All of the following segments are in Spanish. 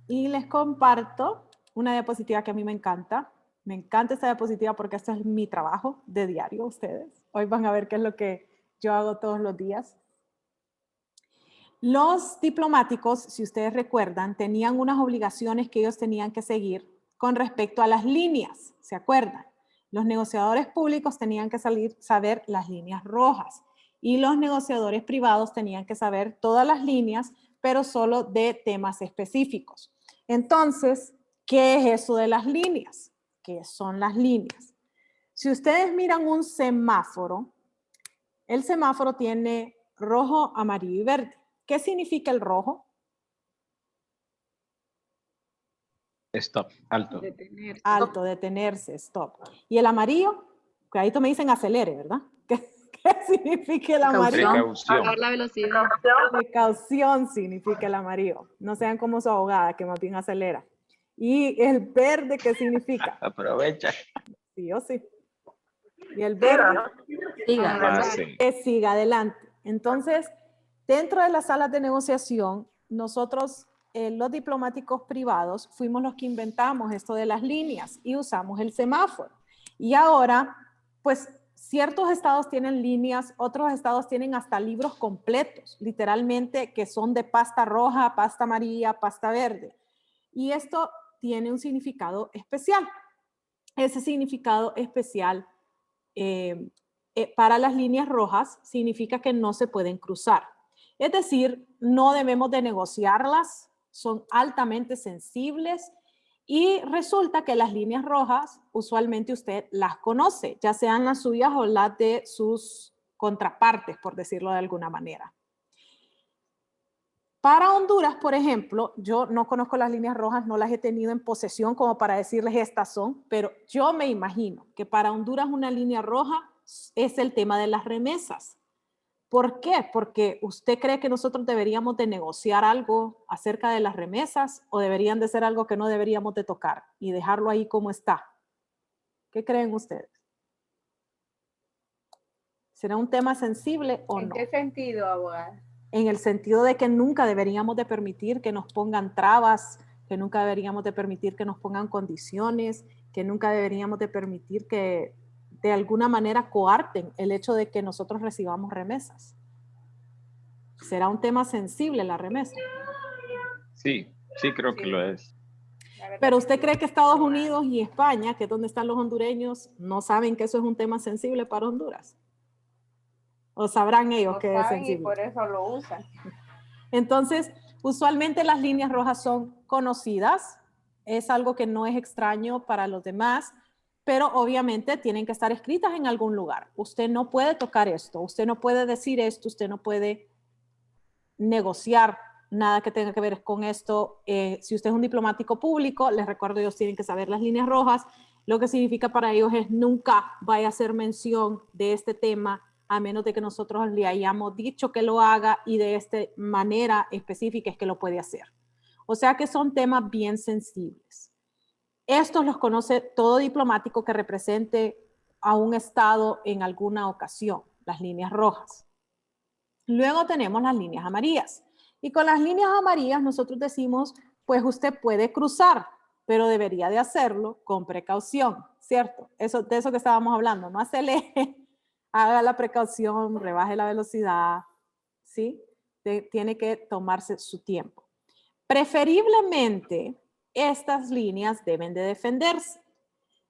y les comparto una diapositiva que a mí me encanta. Me encanta esta diapositiva porque esto es mi trabajo de diario, ustedes. Hoy van a ver qué es lo que yo hago todos los días. Los diplomáticos, si ustedes recuerdan, tenían unas obligaciones que ellos tenían que seguir con respecto a las líneas, ¿se acuerdan? Los negociadores públicos tenían que saber las líneas rojas y los negociadores privados tenían que saber todas las líneas, pero solo de temas específicos. Entonces, ¿qué es eso de las líneas? ¿Qué son las líneas? Si ustedes miran un semáforo, el semáforo tiene rojo, amarillo y verde. ¿Qué significa el rojo? Stop, alto. Detenerse. Alto, detenerse, stop. ¿Y el amarillo? Cuidadito me dicen acelere, ¿verdad? ¿Qué significa el amarillo? Precaución. Bajar la velocidad. Precaución significa el amarillo. No sean como su abogada, que más bien acelera. ¿Y el verde qué significa? Aprovecha. Sí o sí. ¿Y el verde? Siga. Pase. Que siga adelante. Entonces, dentro de las salas de negociación, nosotros, los diplomáticos privados, fuimos los que inventamos esto de las líneas y usamos el semáforo. Y ahora, pues, ciertos estados tienen líneas, otros estados tienen hasta libros completos, literalmente, que son de pasta roja, pasta amarilla, pasta verde. Y esto tiene un significado especial. Ese significado especial para las líneas rojas significa que no se pueden cruzar. Es decir, no debemos de negociarlas, son altamente sensibles y resulta que las líneas rojas usualmente usted las conoce, ya sean las suyas o las de sus contrapartes, por decirlo de alguna manera. Para Honduras, por ejemplo, yo no conozco las líneas rojas, no las he tenido en posesión como para decirles estas son, pero yo me imagino que para Honduras una línea roja es el tema de las remesas. ¿Por qué? Porque usted cree que nosotros deberíamos de negociar algo acerca de las remesas o deberían de ser algo que no deberíamos de tocar y dejarlo ahí como está. ¿Qué creen ustedes? ¿Será un tema sensible o no? ¿En qué sentido, abogada? En el sentido de que nunca deberíamos de permitir que nos pongan trabas, que nunca deberíamos de permitir que nos pongan condiciones, que nunca deberíamos de permitir que de alguna manera coarten el hecho de que nosotros recibamos remesas. ¿Será un tema sensible la remesa? Sí, sí creo que lo es. Pero usted cree que Estados Unidos y España, que es donde están los hondureños, no saben que eso es un tema sensible para Honduras. ¿O sabrán ellos que es sensible? Y por eso lo usan. Entonces, usualmente las líneas rojas son conocidas, es algo que no es extraño para los demás, pero obviamente tienen que estar escritas en algún lugar. Usted no puede tocar esto, usted no puede decir esto, usted no puede negociar nada que tenga que ver con esto. Si usted es un diplomático público, les recuerdo, ellos tienen que saber las líneas rojas. Lo que significa para ellos es nunca vaya a hacer mención de este tema a menos de que nosotros le hayamos dicho que lo haga y de esta manera específica es que lo puede hacer. O sea que son temas bien sensibles. Estos los conoce todo diplomático que represente a un estado en alguna ocasión, las líneas rojas. Luego tenemos las líneas amarillas. Y con las líneas amarillas nosotros decimos, pues usted puede cruzar, pero debería de hacerlo con precaución, ¿cierto? De eso que estábamos hablando, no acelere, haga la precaución, rebaje la velocidad, ¿sí? Tiene que tomarse su tiempo. Preferiblemente, estas líneas deben de defenderse.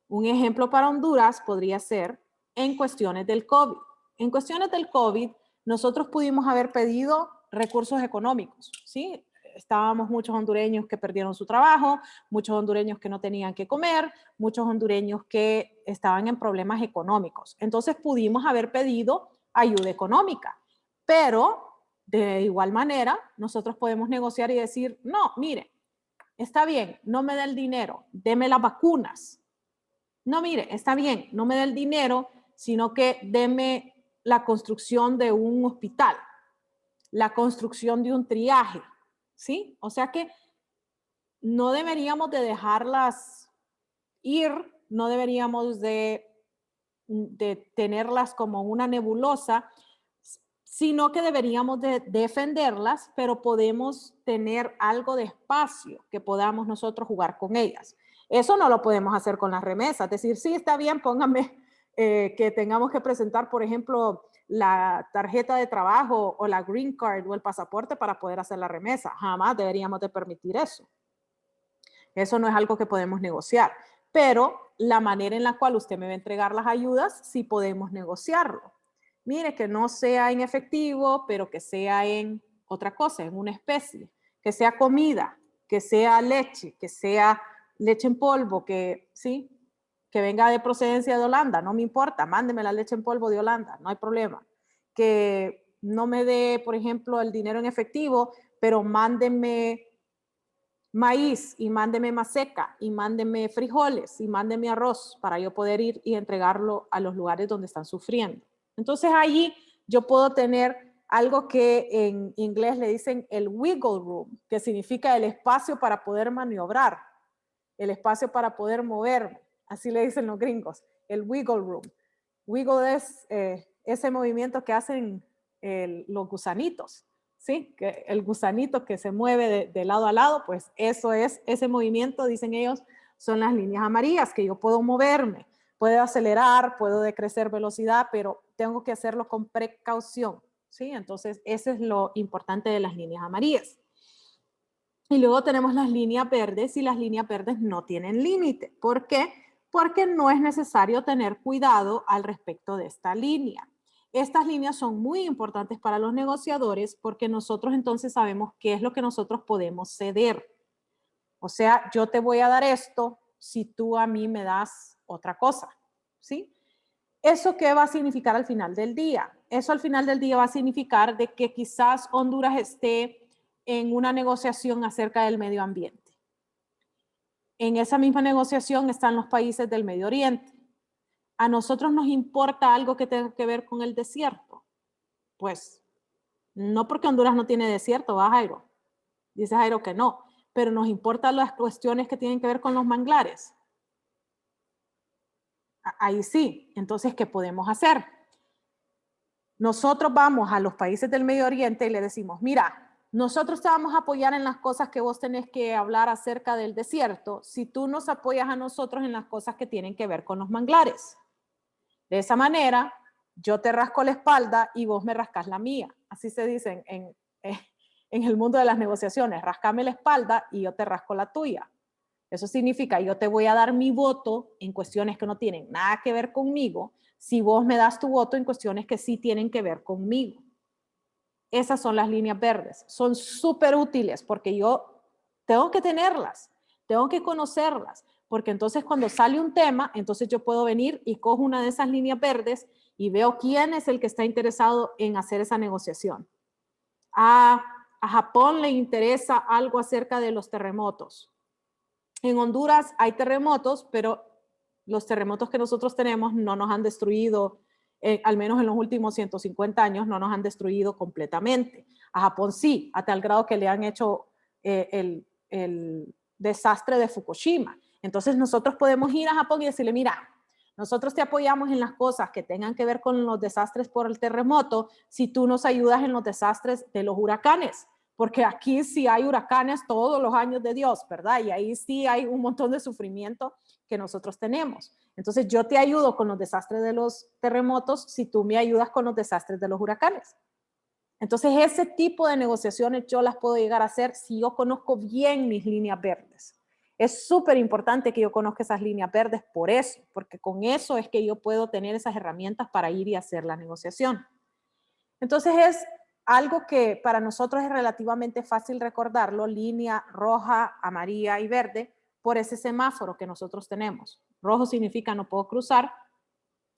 Un ejemplo para Honduras podría ser en cuestiones del COVID. En cuestiones del COVID, nosotros pudimos haber pedido recursos económicos, ¿sí? Estábamos muchos hondureños que perdieron su trabajo, muchos hondureños que no tenían que comer, muchos hondureños que estaban en problemas económicos. Entonces pudimos haber pedido ayuda económica, pero de igual manera nosotros podemos negociar y decir, no, mire, está bien, no me dé el dinero, deme las vacunas. No, mire, está bien, no me dé el dinero, sino que deme la construcción de un hospital, la construcción de un triaje, ¿sí? O sea que no deberíamos de dejarlas ir, no deberíamos de tenerlas como una nebulosa. sino que deberíamos de defenderlas, pero podemos tener algo de espacio que podamos nosotros jugar con ellas. Eso no lo podemos hacer con las remesas, es decir, sí, está bien, póngame que tengamos que presentar, por ejemplo, la tarjeta de trabajo o la green card o el pasaporte para poder hacer la remesa. Jamás deberíamos de permitir eso. Eso no es algo que podemos negociar, pero la manera en la cual usted me va a entregar las ayudas, sí podemos negociarlo. Mire, que no sea en efectivo, pero que sea en otra cosa, en una especie, que sea comida, que sea leche en polvo, que sí, que venga de procedencia de Holanda, no me importa, mándeme la leche en polvo de Holanda, no hay problema. Que no me dé, por ejemplo, el dinero en efectivo, pero mándeme maíz y mándeme maseca y mándeme frijoles y mándeme arroz para yo poder ir y entregarlo a los lugares donde están sufriendo. Entonces allí yo puedo tener algo que en inglés le dicen el wiggle room, que significa el espacio para poder maniobrar, el espacio para poder moverme. Así le dicen los gringos, el wiggle room. Wiggle es ese movimiento que hacen los gusanitos, ¿sí? Que el gusanito que se mueve de lado a lado, pues eso es, ese movimiento, dicen ellos, son las líneas amarillas, que yo puedo moverme, puedo acelerar, puedo decrecer velocidad, pero tengo que hacerlo con precaución, ¿sí? Entonces, eso es lo importante de las líneas amarillas. Y luego tenemos las líneas verdes, y las líneas verdes no tienen límite. ¿Por qué? Porque no es necesario tener cuidado al respecto de esta línea. Estas líneas son muy importantes para los negociadores porque nosotros entonces sabemos qué es lo que nosotros podemos ceder. O sea, yo te voy a dar esto si tú a mí me das otra cosa, ¿sí? ¿Eso qué va a significar al final del día? Eso al final del día va a significar de que quizás Honduras esté en una negociación acerca del medio ambiente. En esa misma negociación están los países del Medio Oriente. ¿A nosotros nos importa algo que tenga que ver con el desierto? Pues no, porque Honduras no tiene desierto, ¿va, Jairo? Dice Jairo que no, pero nos importan las cuestiones que tienen que ver con los manglares. Ahí sí. Entonces, ¿qué podemos hacer? Nosotros vamos a los países del Medio Oriente y le decimos, mira, nosotros te vamos a apoyar en las cosas que vos tenés que hablar acerca del desierto si tú nos apoyas a nosotros en las cosas que tienen que ver con los manglares. De esa manera, yo te rasco la espalda y vos me rascas la mía. Así se dice en el mundo de las negociaciones, rascame la espalda y yo te rasco la tuya. Eso significa, yo te voy a dar mi voto en cuestiones que no tienen nada que ver conmigo, si vos me das tu voto en cuestiones que sí tienen que ver conmigo. Esas son las líneas verdes. Son súper útiles porque yo tengo que tenerlas, tengo que conocerlas, porque entonces cuando sale un tema, entonces yo puedo venir y cojo una de esas líneas verdes y veo quién es el que está interesado en hacer esa negociación. A Japón le interesa algo acerca de los terremotos. En Honduras hay terremotos, pero los terremotos que nosotros tenemos no nos han destruido, al menos en los últimos 150 años, no nos han destruido completamente. A Japón sí, a tal grado que le han hecho el desastre de Fukushima. Entonces nosotros podemos ir a Japón y decirle, mira, nosotros te apoyamos en las cosas que tengan que ver con los desastres por el terremoto si tú nos ayudas en los desastres de los huracanes. Porque aquí sí hay huracanes todos los años de Dios, ¿verdad? Y ahí sí hay un montón de sufrimiento que nosotros tenemos. Entonces yo te ayudo con los desastres de los terremotos si tú me ayudas con los desastres de los huracanes. Entonces ese tipo de negociaciones yo las puedo llegar a hacer si yo conozco bien mis líneas verdes. Es súper importante que yo conozca esas líneas verdes por eso, porque con eso es que yo puedo tener esas herramientas para ir y hacer la negociación. Entonces es algo que para nosotros es relativamente fácil recordarlo, línea roja, amarilla y verde, por ese semáforo que nosotros tenemos. Rojo significa no puedo cruzar,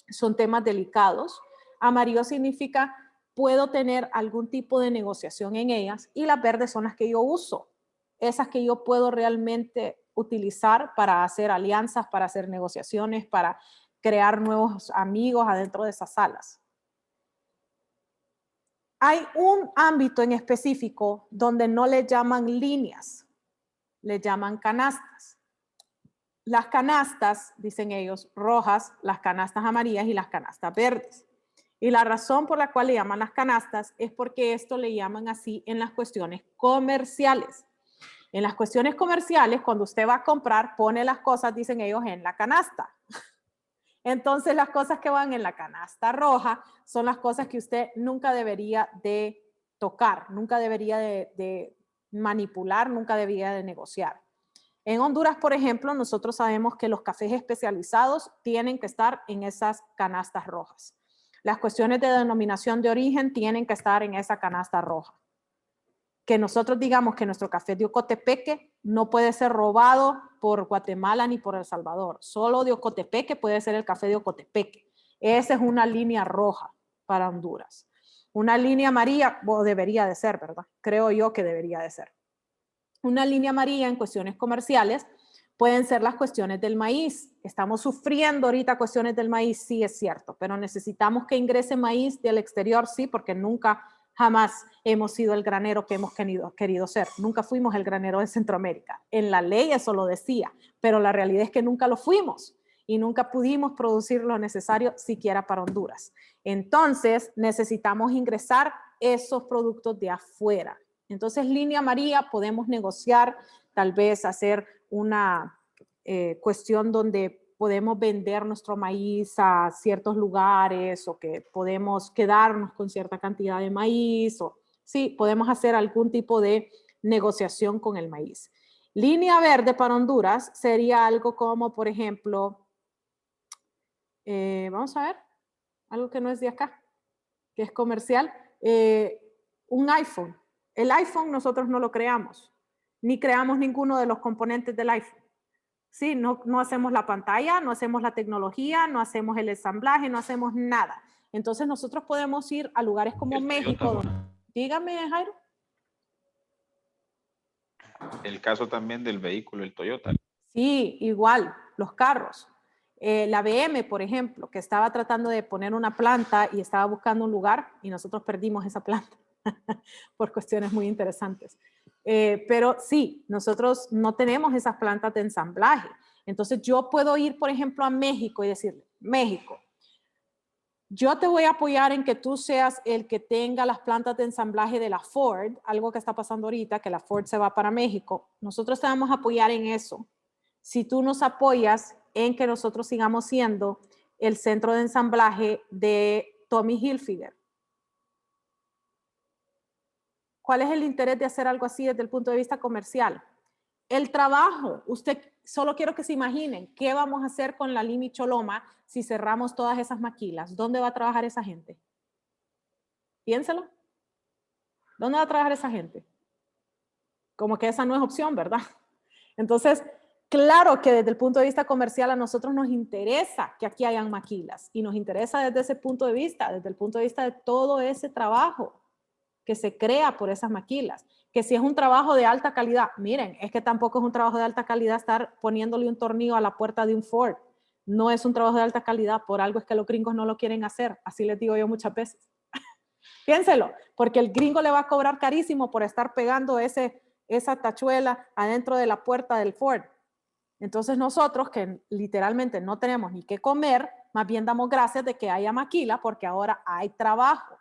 son temas delicados. Amarillo significa puedo tener algún tipo de negociación en ellas, y las verdes son las que yo uso, esas que yo puedo realmente utilizar para hacer alianzas, para hacer negociaciones, para crear nuevos amigos adentro de esas salas. Hay un ámbito en específico donde no le llaman líneas, le llaman canastas. Las canastas, dicen ellos, rojas, las canastas amarillas y las canastas verdes. Y la razón por la cual le llaman las canastas es porque esto le llaman así en las cuestiones comerciales. En las cuestiones comerciales, cuando usted va a comprar, pone las cosas, dicen ellos, en la canasta. Entonces, las cosas que van en la canasta roja son las cosas que usted nunca debería de tocar, nunca debería de manipular, nunca debería de negociar. En Honduras, por ejemplo, nosotros sabemos que los cafés especializados tienen que estar en esas canastas rojas. Las cuestiones de denominación de origen tienen que estar en esa canasta roja. Que nosotros digamos que nuestro café de Ocotepeque no puede ser robado por Guatemala ni por El Salvador. Solo de Ocotepeque puede ser el café de Ocotepeque. Esa es una línea roja para Honduras. Una línea amarilla, o debería de ser, ¿verdad? Creo yo que debería de ser. Una línea amarilla en cuestiones comerciales pueden ser las cuestiones del maíz. Estamos sufriendo ahorita cuestiones del maíz, sí es cierto, pero necesitamos que ingrese maíz del exterior, sí, porque nunca, jamás hemos sido el granero que hemos querido ser. Nunca fuimos el granero de Centroamérica. En la ley eso lo decía, pero la realidad es que nunca lo fuimos y nunca pudimos producir lo necesario siquiera para Honduras. Entonces necesitamos ingresar esos productos de afuera. Entonces, línea amarilla, podemos negociar, tal vez hacer una cuestión donde podemos vender nuestro maíz a ciertos lugares o que podemos quedarnos con cierta cantidad de maíz o sí, podemos hacer algún tipo de negociación con el maíz. Línea verde para Honduras sería algo como, por ejemplo, vamos a ver, algo que no es de acá, que es comercial, un iPhone. El iPhone nosotros no lo creamos, ni creamos ninguno de los componentes del iPhone. Sí, no hacemos la pantalla, no hacemos la tecnología, no hacemos el ensamblaje, no hacemos nada. Entonces nosotros podemos ir a lugares como México. Dígame, Jairo. El caso también del vehículo, el Toyota. Sí, igual, los carros. La BM, por ejemplo, que estaba tratando de poner una planta y estaba buscando un lugar y nosotros perdimos esa planta por cuestiones muy interesantes. Pero sí, nosotros no tenemos esas plantas de ensamblaje. Entonces yo puedo ir, por ejemplo, a México y decirle, México, yo te voy a apoyar en que tú seas el que tenga las plantas de ensamblaje de la Ford, algo que está pasando ahorita, que la Ford se va para México. Nosotros te vamos a apoyar en eso. Si tú nos apoyas en que nosotros sigamos siendo el centro de ensamblaje de Tommy Hilfiger. ¿Cuál es el interés de hacer algo así desde el punto de vista comercial? El trabajo, usted, solo quiero que se imaginen, ¿qué vamos a hacer con la Limi Choloma si cerramos todas esas maquilas? ¿Dónde va a trabajar esa gente? Piénselo. ¿Dónde va a trabajar esa gente? Como que esa no es opción, ¿verdad? Entonces, claro que desde el punto de vista comercial a nosotros nos interesa que aquí hayan maquilas y nos interesa desde ese punto de vista, desde el punto de vista de todo ese trabajo que se crea por esas maquilas, que si es un trabajo de alta calidad, miren, es que tampoco es un trabajo de alta calidad estar poniéndole un tornillo a la puerta de un Ford, no es un trabajo de alta calidad, por algo es que los gringos no lo quieren hacer, así les digo yo muchas veces. Piénselo, porque el gringo le va a cobrar carísimo por estar pegando esa tachuela adentro de la puerta del Ford. Entonces nosotros que literalmente no tenemos ni qué comer, más bien damos gracias de que haya maquila porque ahora hay trabajo.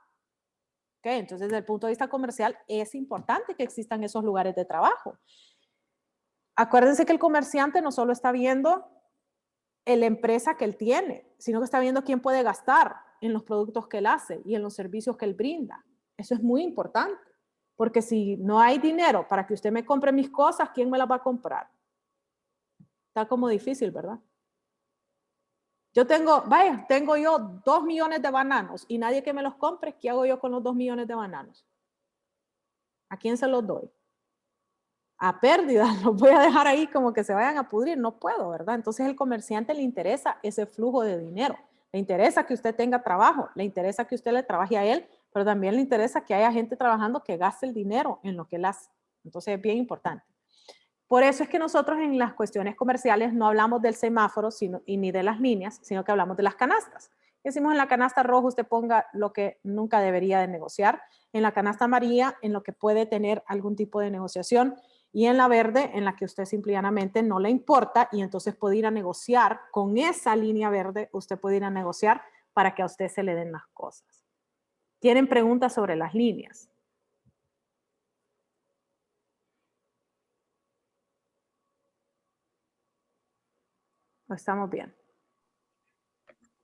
¿Okay? Entonces desde el punto de vista comercial es importante que existan esos lugares de trabajo. Acuérdense que el comerciante no solo está viendo la empresa que él tiene, sino que está viendo quién puede gastar en los productos que él hace y en los servicios que él brinda. Eso es muy importante, porque si no hay dinero para que usted me compre mis cosas, ¿quién me las va a comprar? Está como difícil, ¿verdad? Yo tengo yo 2 millones de bananos y nadie que me los compre, ¿qué hago yo con los 2 millones de bananos? ¿A quién se los doy? A pérdida, los voy a dejar ahí como que se vayan a pudrir, no puedo, ¿verdad? Entonces el comerciante le interesa ese flujo de dinero, le interesa que usted tenga trabajo, le interesa que usted le trabaje a él, pero también le interesa que haya gente trabajando que gaste el dinero en lo que él hace. Entonces es bien importante. Por eso es que nosotros en las cuestiones comerciales no hablamos del semáforo ni de las líneas, sino que hablamos de las canastas. Decimos en la canasta roja usted ponga lo que nunca debería de negociar, en la canasta amarilla en lo que puede tener algún tipo de negociación y en la verde en la que usted simplemente no le importa y entonces puede ir a negociar con esa línea verde, usted puede ir a negociar para que a usted se le den las cosas. ¿Tienen preguntas sobre las líneas? ¿O estamos bien?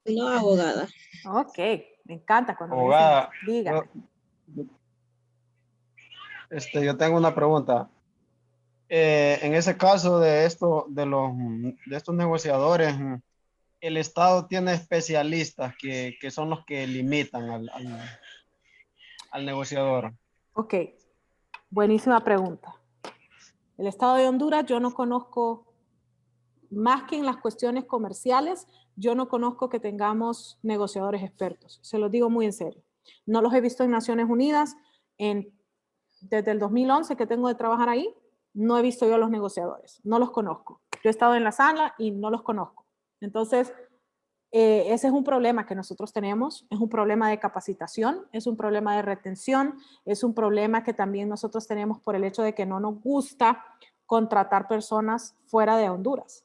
No, abogada. Ok, me encanta cuando me Abogada, dicen, dígame. yo tengo una pregunta. En ese caso de esto, de estos negociadores, el Estado tiene especialistas que son los que limitan al negociador. Ok, buenísima pregunta. El Estado de Honduras yo no conozco, más que en las cuestiones comerciales, yo no conozco que tengamos negociadores expertos. Se los digo muy en serio. No los he visto en Naciones Unidas. Desde el 2011 que tengo de trabajar ahí, no he visto yo a los negociadores. No los conozco. Yo he estado en la sala y no los conozco. Entonces, ese es un problema que nosotros tenemos. Es un problema de capacitación, es un problema de retención, es un problema que también nosotros tenemos por el hecho de que no nos gusta contratar personas fuera de Honduras.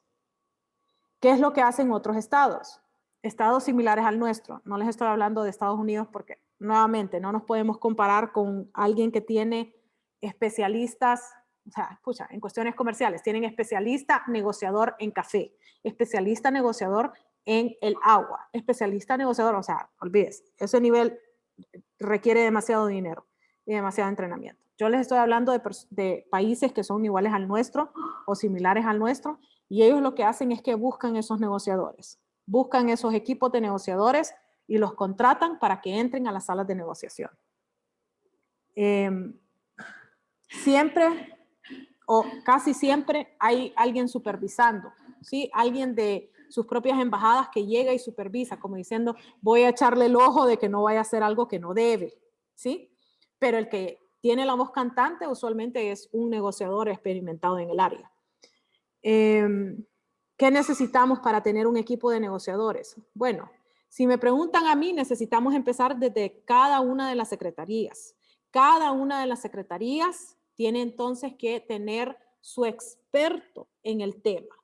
¿Qué es lo que hacen otros estados? Estados similares al nuestro. No les estoy hablando de Estados Unidos porque, nuevamente, no nos podemos comparar con alguien que tiene especialistas, o sea, escucha, en cuestiones comerciales, tienen especialista negociador en café, especialista negociador en el agua, especialista negociador, o sea, olvídese, ese nivel requiere demasiado dinero y demasiado entrenamiento. Yo les estoy hablando de países que son iguales al nuestro o similares al nuestro, y ellos lo que hacen es que buscan esos negociadores, buscan esos equipos de negociadores y los contratan para que entren a las salas de negociación. Siempre o casi siempre hay alguien supervisando, ¿sí? Alguien de sus propias embajadas que llega y supervisa, como diciendo, voy a echarle el ojo de que no vaya a hacer algo que no debe, ¿sí? Pero el que tiene la voz cantante usualmente es un negociador experimentado en el área. ¿Qué necesitamos para tener un equipo de negociadores? Bueno, si me preguntan a mí, necesitamos empezar desde cada una de las secretarías. Cada una de las secretarías tiene entonces que tener su experto en el tema.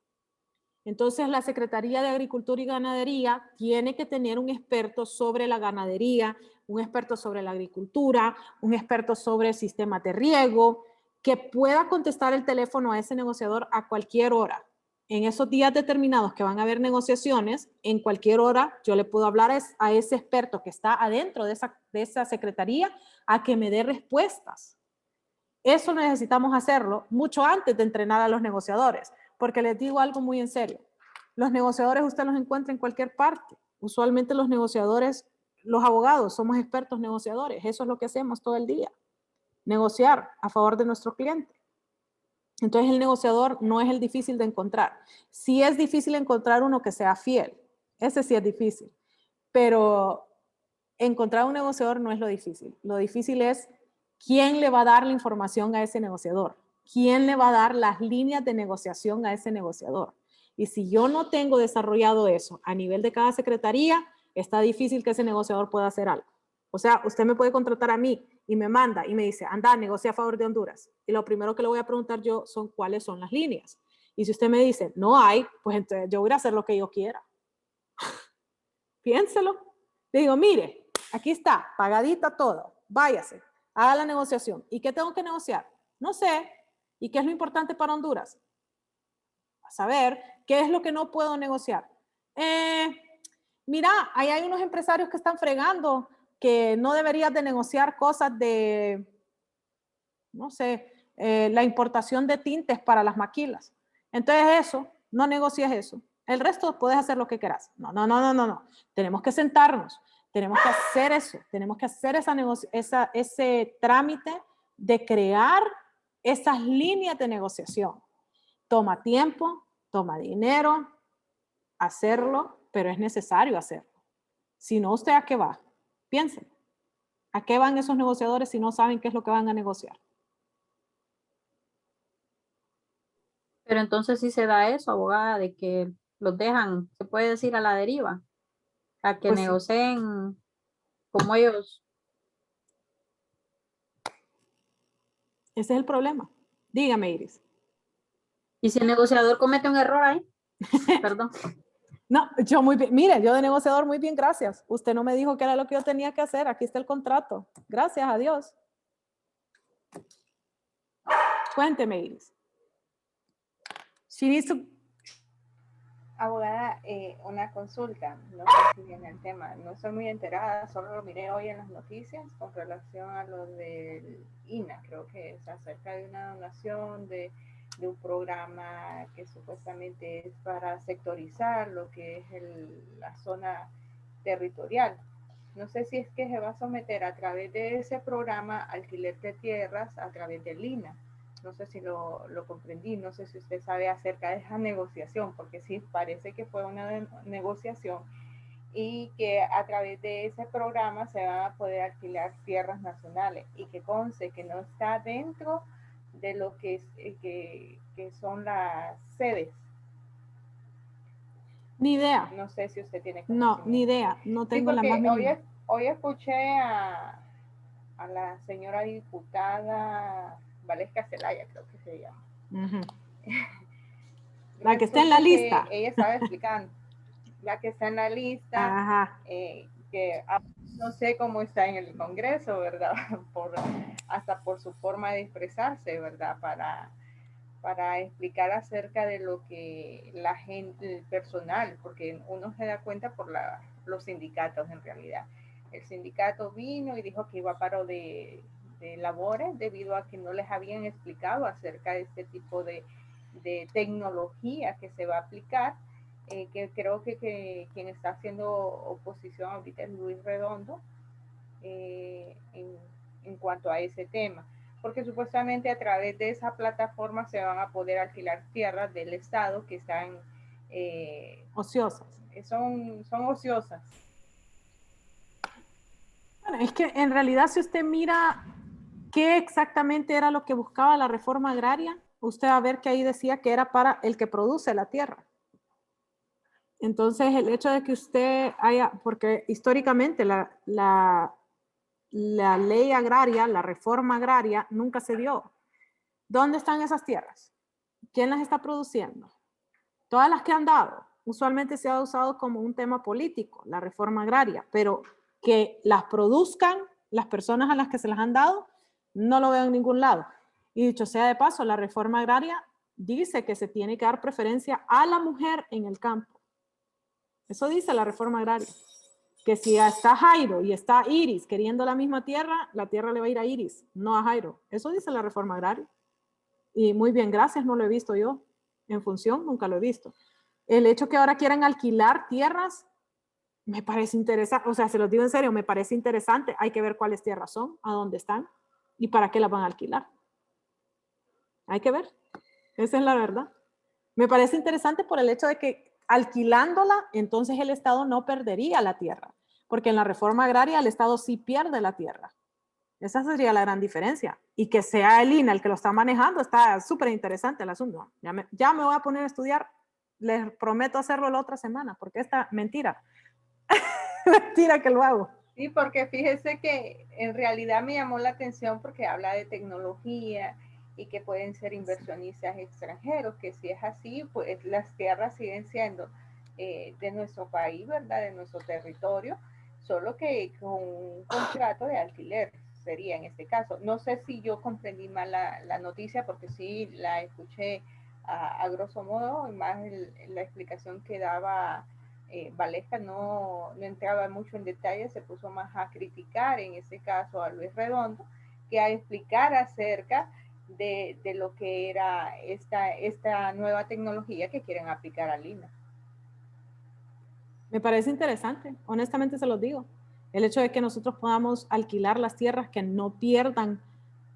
Entonces, la Secretaría de Agricultura y Ganadería tiene que tener un experto sobre la ganadería, un experto sobre la agricultura, un experto sobre sistemas de riego, que pueda contestar el teléfono a ese negociador a cualquier hora. En esos días determinados que van a haber negociaciones, en cualquier hora yo le puedo hablar a ese experto que está adentro de esa secretaría a que me dé respuestas. Eso necesitamos hacerlo mucho antes de entrenar a los negociadores, porque les digo algo muy en serio. Los negociadores usted los encuentra en cualquier parte. Usualmente los negociadores, los abogados, somos expertos negociadores. Eso es lo que hacemos todo el día. Negociar a favor de nuestro cliente. Entonces el negociador no es el difícil de encontrar. Sí es difícil encontrar uno que sea fiel. Ese sí es difícil. Pero encontrar un negociador no es lo difícil. Lo difícil es quién le va a dar la información a ese negociador. ¿Quién le va a dar las líneas de negociación a ese negociador? Y si yo no tengo desarrollado eso a nivel de cada secretaría, está difícil que ese negociador pueda hacer algo. O sea, usted me puede contratar a mí y me manda y me dice, anda, negocia a favor de Honduras. Y lo primero que le voy a preguntar yo son cuáles son las líneas. Y si usted me dice, no hay, pues entonces yo voy a hacer lo que yo quiera. Piénselo. Le digo, mire, aquí está, pagadita todo, váyase, haga la negociación. ¿Y qué tengo que negociar? No sé. ¿Y qué es lo importante para Honduras? A saber, ¿qué es lo que no puedo negociar? Mira, ahí hay unos empresarios que están fregando que no deberías de negociar cosas de, no sé, la importación de tintes para las maquilas. Entonces eso, no negocies eso. El resto puedes hacer lo que quieras. No. Tenemos que sentarnos, tenemos que hacer eso, tenemos que hacer ese trámite de crear esas líneas de negociación. Toma tiempo, toma dinero, hacerlo, pero es necesario hacerlo. Si no, ¿usted a qué va? Piensen. ¿A qué van esos negociadores si no saben qué es lo que van a negociar? Pero entonces sí se da eso, abogada, de que los dejan, se puede decir, a la deriva, a que Pues sí. negocien como ellos. Ese es el problema. Dígame, Iris. Y si el negociador comete un error ahí, perdón. No, yo muy bien, mire, yo de negociador muy bien, gracias. Usted no me dijo que era lo que yo tenía que hacer, aquí está el contrato. Gracias a Dios. Cuénteme, Iris. She needs to- Abogada, una consulta, no sé si viene el tema, no estoy muy enterada, solo lo miré hoy en las noticias con relación a lo del INA, creo que es acerca de una donación de un programa que supuestamente es para sectorizar lo que es la zona territorial. No sé si es que se va a someter a través de ese programa alquiler de tierras a través del INA. No sé si lo comprendí, no sé si usted sabe acerca de esa negociación, porque sí parece que fue una negociación y que a través de ese programa se van a poder alquilar tierras nacionales y que conste que no está dentro de lo que, que son las sedes. Ni idea. No sé si usted tiene No, ni idea. No tengo sí, la más mínima. hoy escuché a la señora diputada Valesca Zelaya, creo que se llama. Uh-huh. La que está en la lista. Ella estaba explicando, la que está en la lista, Ajá. Que no sé cómo está en el Congreso, ¿verdad? Hasta por su forma de expresarse, ¿verdad? Para explicar acerca de lo que la gente, el personal, porque uno se da cuenta por los sindicatos en realidad. El sindicato vino y dijo que iba a paro de labores debido a que no les habían explicado acerca de este tipo de tecnología que se va a aplicar, que creo que quien está haciendo oposición ahorita es Luis Redondo, en cuanto a ese tema, porque supuestamente a través de esa plataforma se van a poder alquilar tierras del Estado que están ociosas. Son ociosas. Bueno, es que en realidad si usted mira qué exactamente era lo que buscaba la reforma agraria, usted va a ver que ahí decía que era para el que produce la tierra. Entonces el hecho de que usted haya, porque históricamente la ley agraria, la reforma agraria nunca se dio. ¿Dónde están esas tierras? ¿Quién las está produciendo? Todas las que han dado, usualmente se ha usado como un tema político, la reforma agraria, pero que las produzcan las personas a las que se las han dado, no lo veo en ningún lado. Y dicho sea de paso, la reforma agraria dice que se tiene que dar preferencia a la mujer en el campo. Eso dice la reforma agraria. Que si está Jairo y está Iris queriendo la misma tierra, la tierra le va a ir a Iris, no a Jairo. Eso dice la reforma agraria. Y muy bien, gracias, no lo he visto yo. En función, nunca lo he visto. El hecho que ahora quieran alquilar tierras, me parece interesante. O sea, se los digo en serio, me parece interesante. Hay que ver cuáles tierras son, a dónde están y para qué las van a alquilar. Hay que ver. Esa es la verdad. Me parece interesante por el hecho de que alquilándola, entonces el Estado no perdería la tierra, porque en la reforma agraria el Estado sí pierde la tierra. Esa sería la gran diferencia. Y que sea el INA el que lo está manejando, está súper interesante el asunto. Ya me voy a poner a estudiar, les prometo hacerlo la otra semana, porque esta mentira, mentira que lo hago. Sí, porque fíjese que en realidad me llamó la atención porque habla de tecnología y que pueden ser inversionistas extranjeros, que si es así, pues las tierras siguen siendo de nuestro país, ¿verdad? De nuestro territorio, solo que con un contrato de alquiler sería en este caso. No sé si yo comprendí mal la noticia, porque sí la escuché a grosso modo, y más la explicación que daba Valesca no entraba mucho en detalle, se puso más a criticar en ese caso a Luis Redondo que a explicar acerca de lo que era esta nueva tecnología que quieren aplicar al INA. Me parece interesante, honestamente se los digo. El hecho de que nosotros podamos alquilar las tierras que no pierdan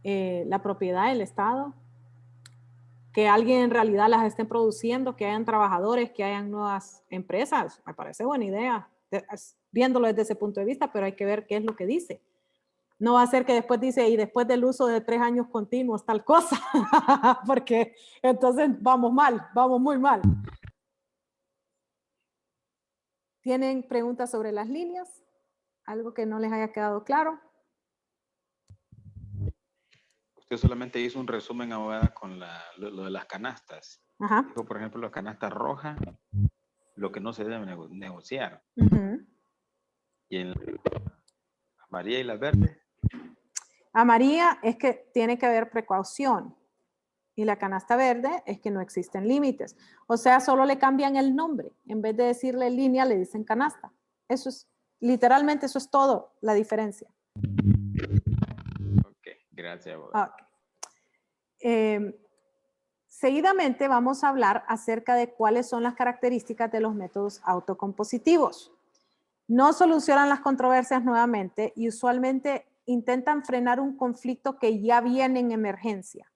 la propiedad del Estado, que alguien en realidad las esté produciendo, que hayan trabajadores, que hayan nuevas empresas, me parece buena idea, viéndolo desde ese punto de vista, pero hay que ver qué es lo que dice. No va a ser que después dice, y después del uso de 3 años continuos, tal cosa, porque entonces vamos mal, vamos muy mal. ¿Tienen preguntas sobre las líneas? ¿Algo que no les haya quedado claro? Usted solamente hizo un resumen, abogada, con lo de las canastas. Ajá. Dijo, por ejemplo, la canasta roja lo que no se debe negociar. Ujú. Y en la amarilla y la verde, Amarilla es que tiene que haber precaución. Y la canasta verde es que no existen límites. O sea, solo le cambian el nombre. En vez de decirle línea, le dicen canasta. Eso es, literalmente, eso es todo la diferencia. ok, gracias, abogado. Ok. Seguidamente vamos a hablar acerca de cuáles son las características de los métodos autocompositivos. No solucionan las controversias nuevamente y usualmente intentan frenar un conflicto que ya viene en emergencia.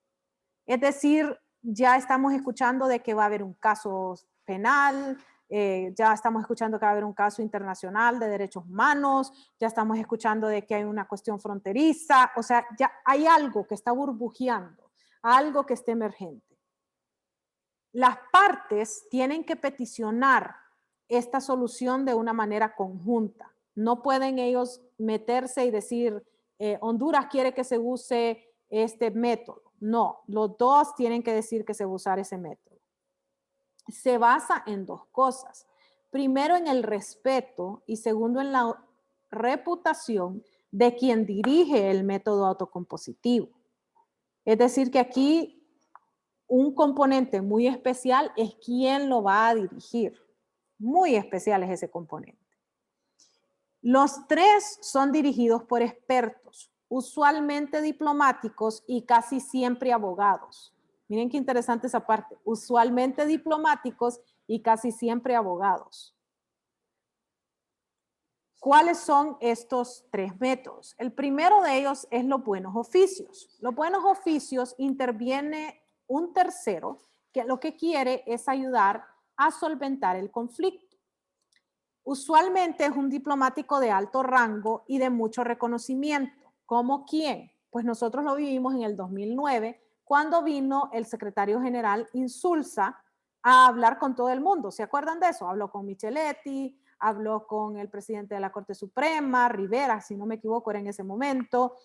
Es decir, ya estamos escuchando de que va a haber un caso penal, ya estamos escuchando que va a haber un caso internacional de derechos humanos, ya estamos escuchando de que hay una cuestión fronteriza, o sea, ya hay algo que está burbujeando, algo que está emergente. Las partes tienen que peticionar esta solución de una manera conjunta. No pueden ellos meterse y decir, Honduras quiere que se use este método. No, los dos tienen que decir que se va a usar ese método. Se basa en dos cosas. Primero, en el respeto y segundo, en la reputación de quien dirige el método autocompositivo. Es decir, que aquí un componente muy especial es quien lo va a dirigir. Muy especial es ese componente. Los tres son dirigidos por expertos, usualmente diplomáticos y casi siempre abogados. Miren qué interesante esa parte. Usualmente diplomáticos y casi siempre abogados. ¿Cuáles son estos tres métodos? El primero de ellos es los buenos oficios. Los buenos oficios interviene un tercero que lo que quiere es ayudar a solventar el conflicto. Usualmente es un diplomático de alto rango y de mucho reconocimiento. ¿Cómo quién? Pues nosotros lo vivimos en el 2009 cuando vino el secretario general Insulza a hablar con todo el mundo. ¿Se acuerdan de eso? Habló con Micheletti, habló con el presidente de la Corte Suprema, Rivera, si no me equivoco, era en ese momento,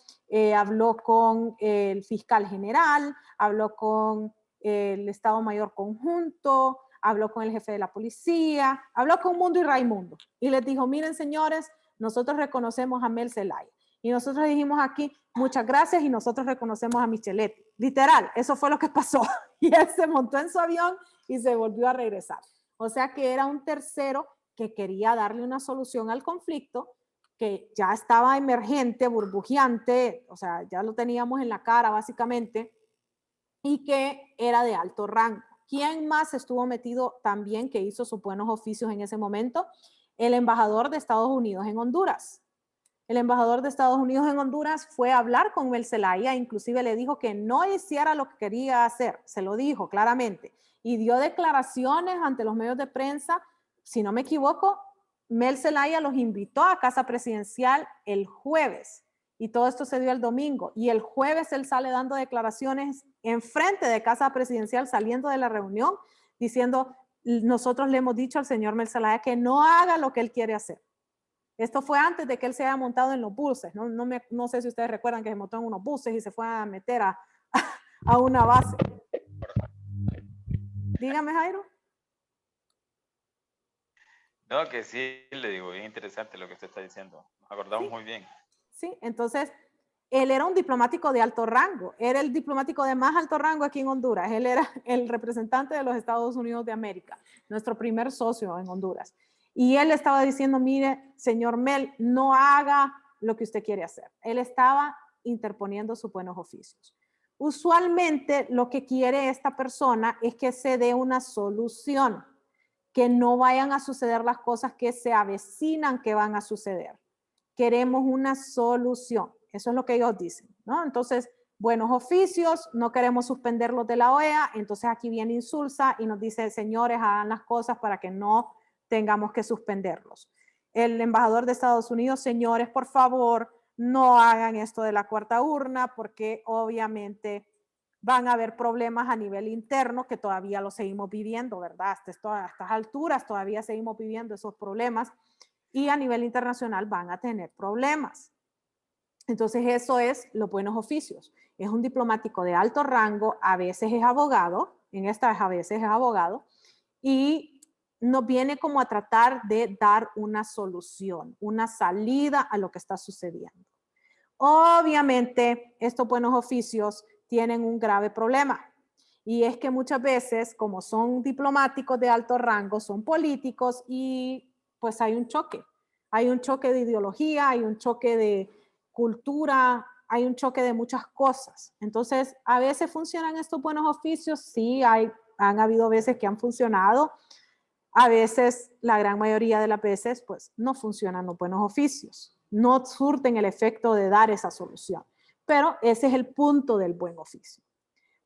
habló con el fiscal general, habló con el Estado Mayor Conjunto, habló con el jefe de la policía, habló con Mundo y Raimundo y les dijo, miren señores, nosotros reconocemos a Mel Zelaya y nosotros dijimos aquí, muchas gracias y nosotros reconocemos a Micheletti. Literal, eso fue lo que pasó y él se montó en su avión y se volvió a regresar. O sea que era un tercero que quería darle una solución al conflicto que ya estaba emergente, burbujeante, o sea, ya lo teníamos en la cara básicamente y que era de alto rango. ¿Quién más estuvo metido también que hizo sus buenos oficios en ese momento? El embajador de Estados Unidos en Honduras. El embajador de Estados Unidos en Honduras fue a hablar con Mel Zelaya, inclusive le dijo que no hiciera lo que quería hacer, se lo dijo claramente, y dio declaraciones ante los medios de prensa. Si no me equivoco, Mel Zelaya los invitó a Casa Presidencial el jueves, y todo esto se dio el domingo, y el jueves él sale dando declaraciones enfrente de Casa Presidencial, saliendo de la reunión, diciendo, nosotros le hemos dicho al señor Mel Zelaya que no haga lo que él quiere hacer. Esto fue antes de que él se haya montado en los buses. No sé si ustedes recuerdan que se montó en unos buses y se fue a meter a una base. Dígame, Jairo. No, que sí, le digo, es interesante lo que usted está diciendo. Nos acordamos muy bien. Sí, entonces, él era un diplomático de alto rango. Era el diplomático de más alto rango aquí en Honduras. Él era el representante de los Estados Unidos de América, nuestro primer socio en Honduras. Y él estaba diciendo, mire, señor Mel, no haga lo que usted quiere hacer. Él estaba interponiendo sus buenos oficios. Usualmente lo que quiere esta persona es que se dé una solución, que no vayan a suceder las cosas que se avecinan que van a suceder. Queremos una solución. Eso es lo que ellos dicen, ¿no? Entonces, buenos oficios, no queremos suspenderlos de la OEA. Entonces aquí viene Insulza y nos dice, señores, hagan las cosas para que no tengamos que suspenderlos. El embajador de Estados Unidos, señores, por favor, no hagan esto de la cuarta urna porque obviamente van a haber problemas a nivel interno que todavía lo seguimos viviendo, ¿verdad? Hasta estas alturas todavía seguimos viviendo esos problemas y a nivel internacional van a tener problemas. Entonces eso es los buenos oficios. Es un diplomático de alto rango, a veces es abogado, en esta a veces es abogado, y nos viene como a tratar de dar una solución, una salida a lo que está sucediendo. Obviamente, estos buenos oficios tienen un grave problema. Y es que muchas veces, como son diplomáticos de alto rango, son políticos y pues hay un choque. Hay un choque de ideología, hay un choque de cultura, hay un choque de muchas cosas. Entonces, a veces funcionan estos buenos oficios, sí, han habido veces que han funcionado. A veces, la gran mayoría de las veces, pues no funcionan los buenos oficios. No surten el efecto de dar esa solución. Pero ese es el punto del buen oficio.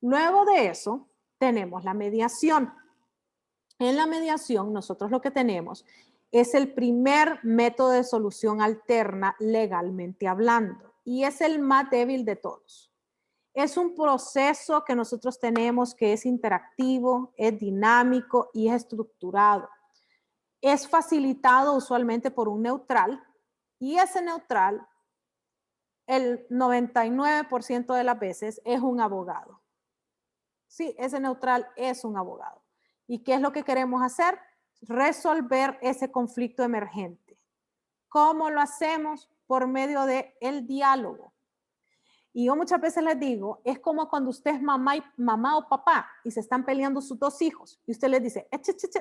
Luego de eso, tenemos la mediación. En la mediación, nosotros lo que tenemos es el primer método de solución alterna legalmente hablando y es el más débil de todos. Es un proceso que nosotros tenemos que es interactivo, es dinámico y es estructurado. Es facilitado usualmente por un neutral y ese neutral, el 99% de las veces, es un abogado. Sí, ese neutral es un abogado. ¿Y qué es lo que queremos hacer? Resolver ese conflicto emergente. ¿Cómo lo hacemos? Por medio del diálogo. Y yo muchas veces les digo, es como cuando usted es mamá o papá y se están peleando sus dos hijos y usted les dice,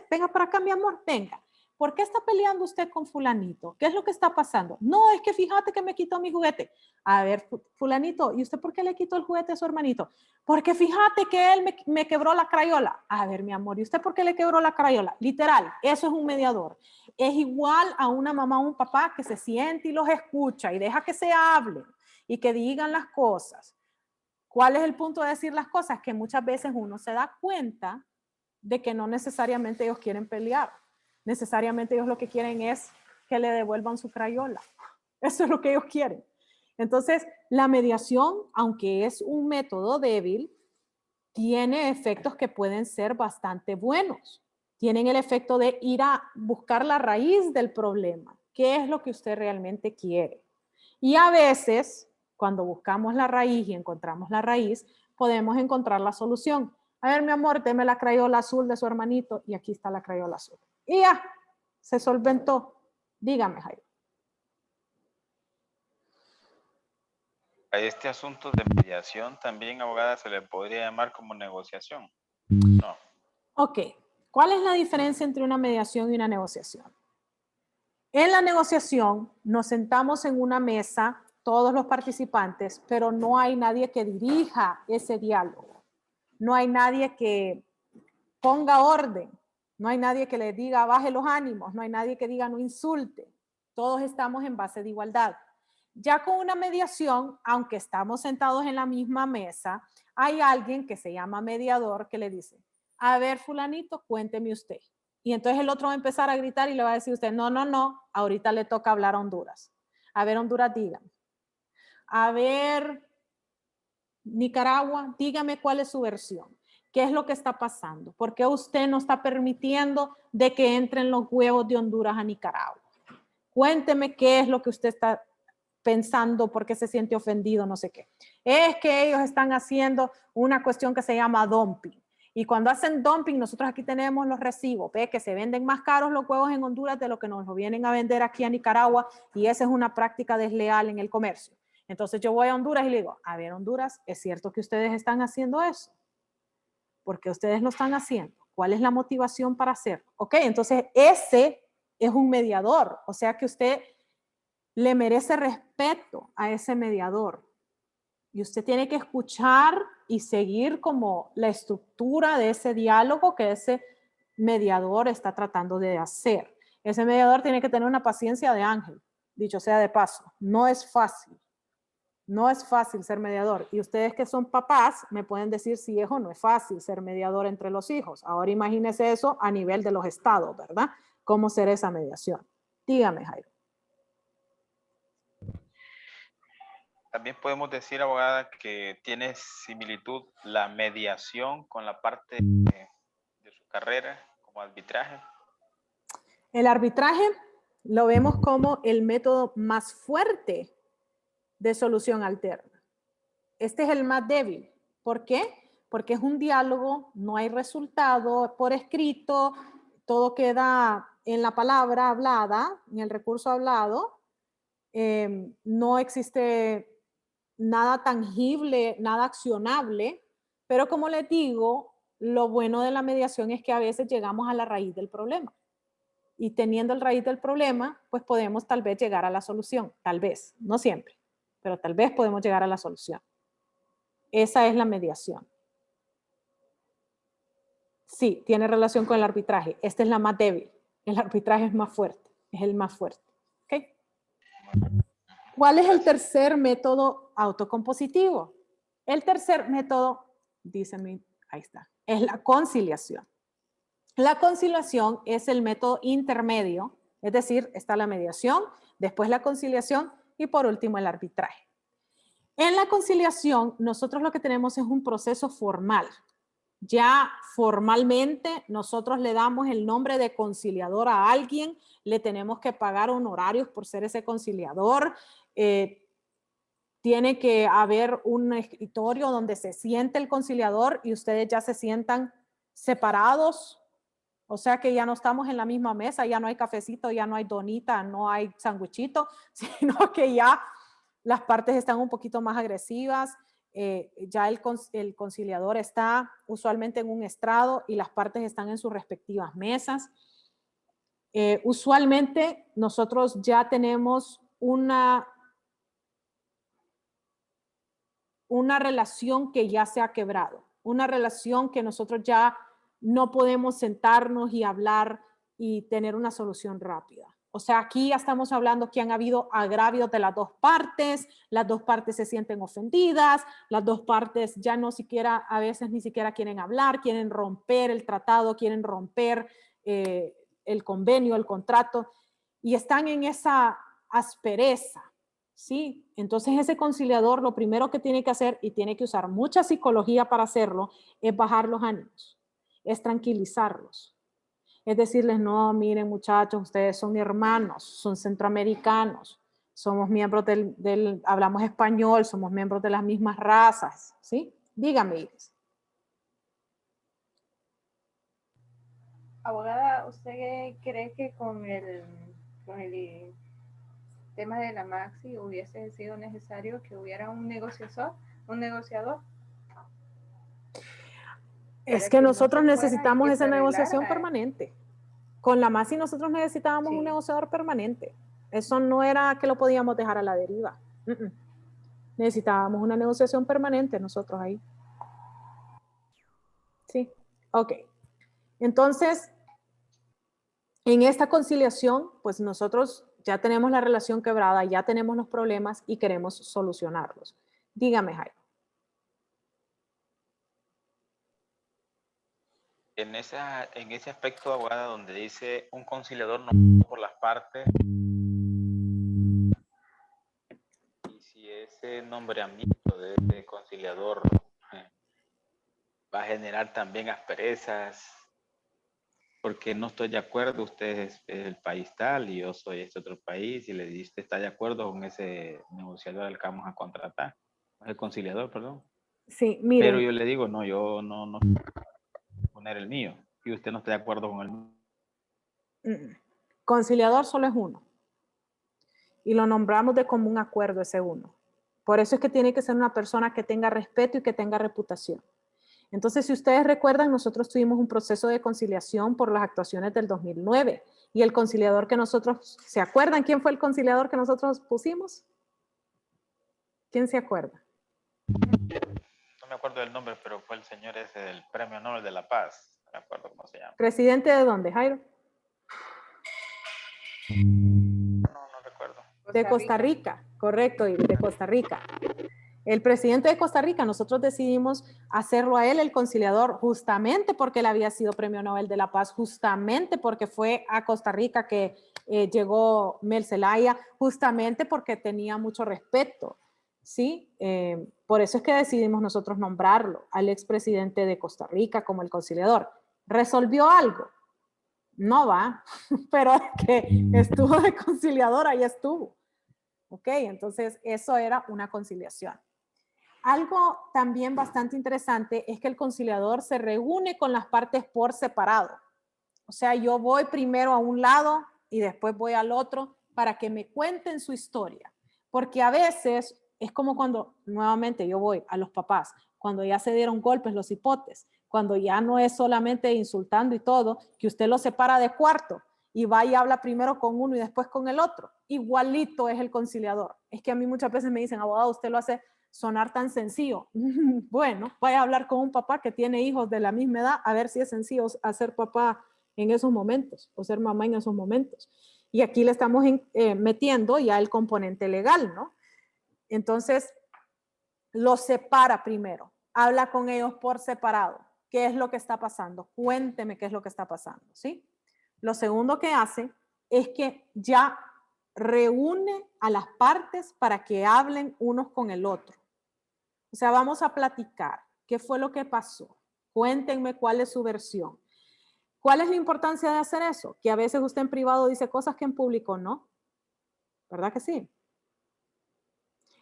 venga para acá mi amor, venga. ¿Por qué está peleando usted con fulanito? ¿Qué es lo que está pasando? No, es que fíjate que me quitó mi juguete. A ver, fulanito, ¿y usted por qué le quitó el juguete a su hermanito? Porque fíjate que él me quebró la crayola. A ver, mi amor, ¿y usted por qué le quebró la crayola? Literal, eso es un mediador. Es igual a una mamá o un papá que se siente y los escucha y deja que se hablen y que digan las cosas. ¿Cuál es el punto de decir las cosas? Que muchas veces uno se da cuenta de que no necesariamente ellos quieren pelear. Necesariamente ellos lo que quieren es que le devuelvan su crayola. Eso es lo que ellos quieren. Entonces, la mediación, aunque es un método débil, tiene efectos que pueden ser bastante buenos. Tienen el efecto de ir a buscar la raíz del problema. ¿Qué es lo que usted realmente quiere? Y a veces, cuando buscamos la raíz y encontramos la raíz, podemos encontrar la solución. A ver, mi amor, deme la crayola azul de su hermanito y aquí está la crayola azul. Y ya, se solventó. Dígame, Jairo. A este asunto de mediación también, abogada, se le podría llamar como negociación. No. Ok, ¿cuál es la diferencia entre una mediación y una negociación? En la negociación nos sentamos en una mesa, todos los participantes, pero no hay nadie que dirija ese diálogo. No hay nadie que ponga orden. No hay nadie que le diga baje los ánimos. No hay nadie que diga no insulte. Todos estamos en base de igualdad. Ya con una mediación, aunque estamos sentados en la misma mesa, hay alguien que se llama mediador que le dice, a ver, fulanito, cuénteme usted. Y entonces el otro va a empezar a gritar y le va a decir a usted, no, ahorita le toca hablar a Honduras. A ver, Honduras, dígame. A ver, Nicaragua, dígame cuál es su versión. ¿Qué es lo que está pasando? ¿Por qué usted no está permitiendo de que entren los huevos de Honduras a Nicaragua? Cuénteme qué es lo que usted está pensando, por qué se siente ofendido, no sé qué. Es que ellos están haciendo una cuestión que se llama dumping. Y cuando hacen dumping, nosotros aquí tenemos los recibos, ¿ve? Que se venden más caros los huevos en Honduras de lo que nos lo vienen a vender aquí a Nicaragua y esa es una práctica desleal en el comercio. Entonces yo voy a Honduras y le digo, a ver, Honduras, ¿es cierto que ustedes están haciendo eso? ¿Por qué ustedes lo están haciendo? ¿Cuál es la motivación para hacerlo? Ok, entonces ese es un mediador, o sea que usted le merece respeto a ese mediador. Y usted tiene que escuchar y seguir como la estructura de ese diálogo que ese mediador está tratando de hacer. Ese mediador tiene que tener una paciencia de ángel, dicho sea de paso. No es fácil. No es fácil ser mediador. Y ustedes que son papás me pueden decir si es o no es fácil ser mediador entre los hijos. Ahora imagínese eso a nivel de los estados, ¿verdad? ¿Cómo será esa mediación? Dígame, Jairo. También podemos decir, abogada, que tiene similitud la mediación con la parte de su carrera como arbitraje. El arbitraje lo vemos como el método más fuerte de solución alterna. Este es el más débil. ¿Por qué? Porque es un diálogo, no hay resultado por escrito, todo queda en la palabra hablada, en el recurso hablado. No existe nada tangible, nada accionable, pero como les digo, lo bueno de la mediación es que a veces llegamos a la raíz del problema. Y teniendo el raíz del problema, pues podemos tal vez llegar a la solución. Tal vez, no siempre, pero tal vez podemos llegar a la solución. Esa es la mediación. Sí, tiene relación con el arbitraje. Esta es la más débil. El arbitraje es más fuerte, es el más fuerte. ¿Ok? ¿Cuál es el tercer método autocompositivo? El tercer método, ahí está, es la conciliación. La conciliación es el método intermedio, es decir, está la mediación, después la conciliación y por último el arbitraje. En la conciliación, nosotros lo que tenemos es un proceso formal. Ya formalmente nosotros le damos el nombre de conciliador a alguien, le tenemos que pagar honorarios por ser ese conciliador, tiene que haber un escritorio donde se siente el conciliador y ustedes ya se sientan separados, o sea que ya no estamos en la misma mesa, ya no hay cafecito, ya no hay donita, no hay sandwichito, sino que ya las partes están un poquito más agresivas. Ya el conciliador está usualmente en un estrado y las partes están en sus respectivas mesas. Usualmente nosotros ya tenemos una relación que ya se ha quebrado, una relación que nosotros ya no podemos sentarnos y hablar y tener una solución rápida. O sea, aquí ya estamos hablando que han habido agravios de las dos partes se sienten ofendidas, las dos partes ya no siquiera, a veces ni siquiera quieren hablar, quieren romper el tratado, quieren romper el convenio, el contrato, y están en esa aspereza, ¿sí? Entonces ese conciliador lo primero que tiene que hacer, y tiene que usar mucha psicología para hacerlo, es bajar los ánimos, es tranquilizarlos. Es decirles, no, miren muchachos, ustedes son hermanos, son centroamericanos, somos miembros hablamos español, somos miembros de las mismas razas, ¿sí? Dígame, Iris. Abogada, ¿usted cree que con el tema de la Maxi hubiese sido necesario que hubiera un negociador? Es que nosotros necesitamos esa negociación permanente. Con la Maxi nosotros necesitábamos un negociador permanente. Eso no era que lo podíamos dejar a la deriva. Necesitábamos una negociación permanente nosotros ahí. Sí, ok. Entonces, en esta conciliación, pues nosotros ya tenemos la relación quebrada, ya tenemos los problemas y queremos solucionarlos. Dígame, Jairo. En ese aspecto, abogada, donde dice un conciliador no por las partes, y si ese nombramiento de ese conciliador va a generar también asperezas, porque no estoy de acuerdo, usted es el país tal y yo soy este otro país, y le dice, está de acuerdo con ese negociador al que vamos a contratar, el conciliador, perdón. Sí, mire. Pero yo le digo, no, yo no poner el mío, y usted no está de acuerdo con el mío. Conciliador solo es uno, y lo nombramos de común acuerdo ese uno. Por eso es que tiene que ser una persona que tenga respeto y que tenga reputación. Entonces, si ustedes recuerdan, nosotros tuvimos un proceso de conciliación por las actuaciones del 2009, y el conciliador que nosotros, ¿se acuerdan quién fue el conciliador que nosotros pusimos? ¿Quién se acuerda? No me acuerdo del nombre, pero fue el señor ese del Premio Nobel de la Paz. No me acuerdo cómo se llama. ¿Presidente de dónde, Jairo? No recuerdo. De Costa Rica, correcto, de Costa Rica. El presidente de Costa Rica, nosotros decidimos hacerlo a él el conciliador justamente porque él había sido Premio Nobel de la Paz, justamente porque fue a Costa Rica que llegó Mel Zelaya, justamente porque tenía mucho respeto, ¿sí? Por eso es que decidimos nosotros nombrarlo al expresidente de Costa Rica como el conciliador. ¿Resolvió algo? No va, pero que estuvo de conciliador, ahí estuvo. Ok, entonces eso era una conciliación. Algo también bastante interesante es que el conciliador se reúne con las partes por separado. O sea, yo voy primero a un lado y después voy al otro para que me cuenten su historia. Porque a veces es como cuando, nuevamente, yo voy a los papás, cuando ya se dieron golpes los hipotes, cuando ya no es solamente insultando y todo, que usted los separa de cuarto y va y habla primero con uno y después con el otro. Igualito es el conciliador. Es que a mí muchas veces me dicen, abogado, usted lo hace sonar tan sencillo. Bueno, vaya a hablar con un papá que tiene hijos de la misma edad, a ver si es sencillo hacer papá en esos momentos o ser mamá en esos momentos. Y aquí le estamos metiendo ya el componente legal, ¿no? Entonces, los separa primero, habla con ellos por separado. ¿Qué es lo que está pasando? Cuénteme qué es lo que está pasando, ¿sí? Lo segundo que hace es que ya reúne a las partes para que hablen unos con el otro. O sea, vamos a platicar. ¿Qué fue lo que pasó? Cuéntenme cuál es su versión. ¿Cuál es la importancia de hacer eso? Que a veces usted en privado dice cosas que en público no. ¿Verdad que sí?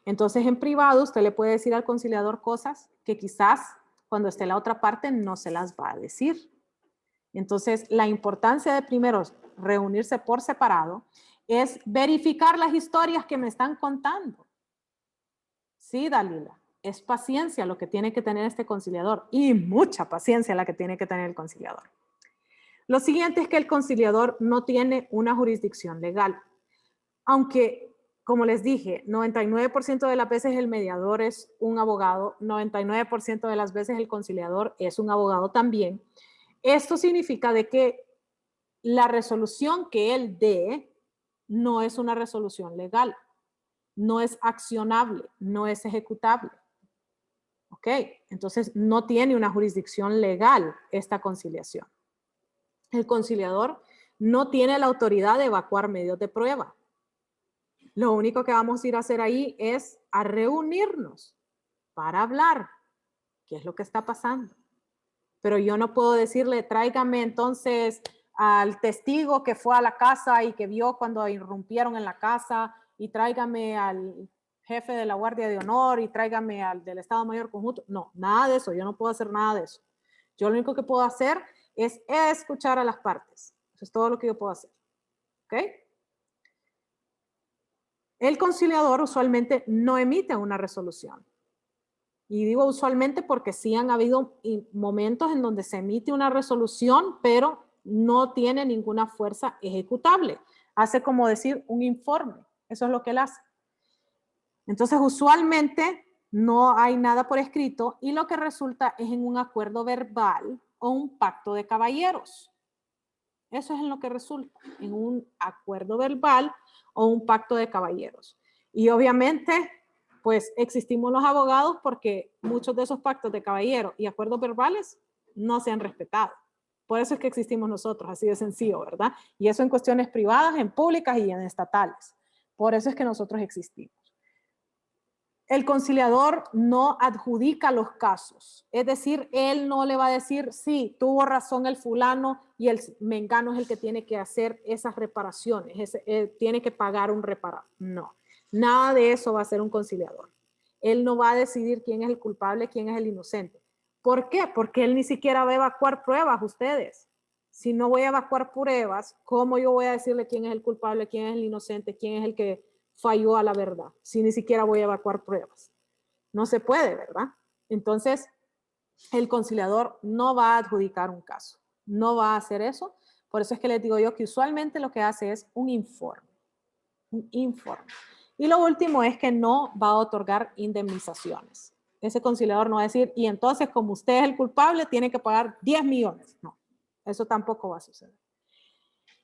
Entonces, en privado, usted le puede decir al conciliador cosas que quizás cuando esté la otra parte no se las va a decir. Entonces, la importancia de primero reunirse por separado es verificar las historias que me están contando. Sí, Dalila, es paciencia lo que tiene que tener este conciliador y mucha paciencia la que tiene que tener el conciliador. Lo siguiente es que el conciliador no tiene una jurisdicción legal. Aunque, como les dije, 99% de las veces el mediador es un abogado, 99% de las veces el conciliador es un abogado también. Esto significa de que la resolución que él dé no es una resolución legal, no es accionable, no es ejecutable. ¿Ok? Entonces, no tiene una jurisdicción legal esta conciliación. El conciliador no tiene la autoridad de evacuar medios de prueba. Lo único que vamos a ir a hacer ahí es a reunirnos para hablar qué es lo que está pasando. Pero yo no puedo decirle, tráigame entonces al testigo que fue a la casa y que vio cuando irrumpieron en la casa, y tráigame al jefe de la Guardia de Honor y tráigame al del Estado Mayor Conjunto. No, nada de eso, yo no puedo hacer nada de eso. Yo lo único que puedo hacer es escuchar a las partes. Eso es todo lo que yo puedo hacer. ¿Ok? El conciliador usualmente no emite una resolución. Y digo usualmente porque sí han habido momentos en donde se emite una resolución, pero no tiene ninguna fuerza ejecutable. Hace como decir un informe. Eso es lo que él hace. Entonces, usualmente no hay nada por escrito y lo que resulta es en un acuerdo verbal o un pacto de caballeros. Eso es en lo que resulta, en un acuerdo verbal o un pacto de caballeros. Y obviamente, pues existimos los abogados porque muchos de esos pactos de caballeros y acuerdos verbales no se han respetado. Por eso es que existimos nosotros, así de sencillo, ¿verdad? Y eso en cuestiones privadas, en públicas y en estatales. Por eso es que nosotros existimos. El conciliador no adjudica los casos, es decir, él no le va a decir, sí, tuvo razón el fulano y el mengano es el que tiene que hacer esas reparaciones, tiene que pagar un reparador. No, nada de eso va a ser un conciliador. Él no va a decidir quién es el culpable, quién es el inocente. ¿Por qué? Porque él ni siquiera va a evacuar pruebas, ustedes. Si no voy a evacuar pruebas, ¿cómo yo voy a decirle quién es el culpable, quién es el inocente, quién es el que falló a la verdad, si ni siquiera voy a evacuar pruebas? No se puede, ¿verdad? Entonces, el conciliador no va a adjudicar un caso, no va a hacer eso. Por eso es que les digo yo que usualmente lo que hace es un informe, un informe. Y lo último es que no va a otorgar indemnizaciones. Ese conciliador no va a decir, y entonces como usted es el culpable, tiene que pagar 10 millones. No, eso tampoco va a suceder.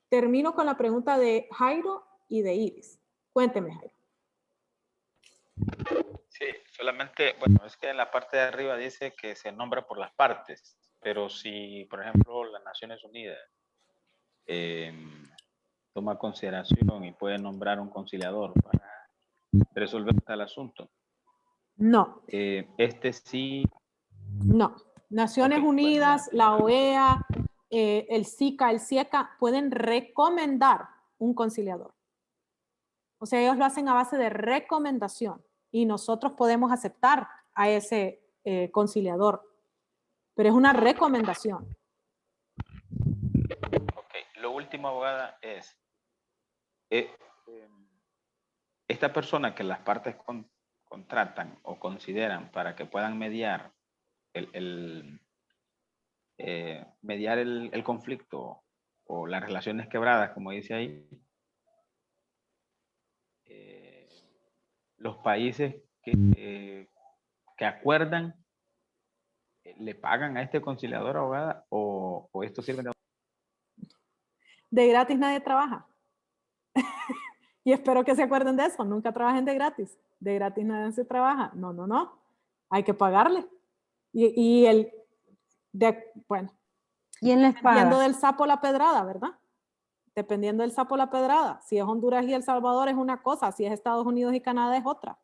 Termino con la pregunta de Jairo y de Iris. Cuénteme, Jairo. Sí, solamente, bueno, es que en la parte de arriba dice que se nombra por las partes, pero si, por ejemplo, las Naciones Unidas toma consideración y puede nombrar un conciliador para resolver tal asunto. No. Este sí. No. Naciones Unidas, la OEA, el SICA, el CIECA pueden recomendar un conciliador. O sea, ellos lo hacen a base de recomendación y nosotros podemos aceptar a ese conciliador, pero es una recomendación. último, abogada, es esta persona que las partes contratan o consideran para que puedan mediar mediar el conflicto o las relaciones quebradas, como dice ahí, los países que acuerdan le pagan a este conciliador, abogada, o esto sirve De gratis nadie trabaja. Y espero que se acuerden de eso. Nunca trabajen de gratis. De gratis nadie se trabaja. No, no, no. Hay que pagarle. Bueno. ¿Quién les Dependiendo paga? del sapo la pedrada, ¿verdad? Dependiendo del sapo la pedrada. Si es Honduras y El Salvador es una cosa. Si es Estados Unidos y Canadá es otra.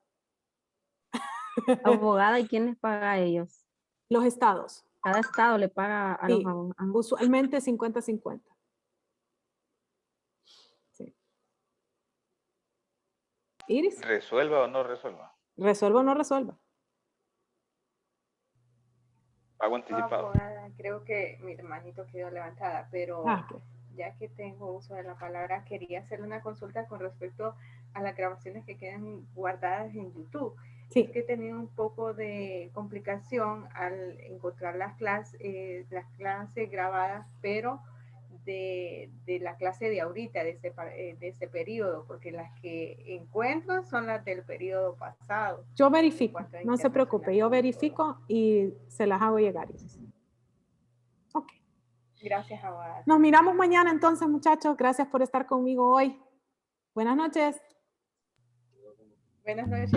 Abogada, ¿y quién les paga a ellos? Los estados. Cada estado le paga a Sí, los abogados. usualmente 50-50. Sí. Iris, ¿resuelva o no resuelva? ¿resuelva o no resuelva? Pago No, anticipado. abogada, creo que mi manito quedó levantada, pero Ok. ya que tengo uso de la palabra, quería hacerle una consulta con respecto a las grabaciones que quedan guardadas en YouTube. Sí. Es que he tenido un poco de complicación al encontrar las clases grabadas, pero de la clase de ahorita, de ese periodo, porque las que encuentro son las del periodo pasado. Yo verifico, cuanto a no se preocupe, yo internacional y todo. verifico y se las hago llegar. Ok. Gracias, abogada. Nos miramos mañana entonces, muchachos. Gracias por estar conmigo hoy. Buenas noches. Buenas noches.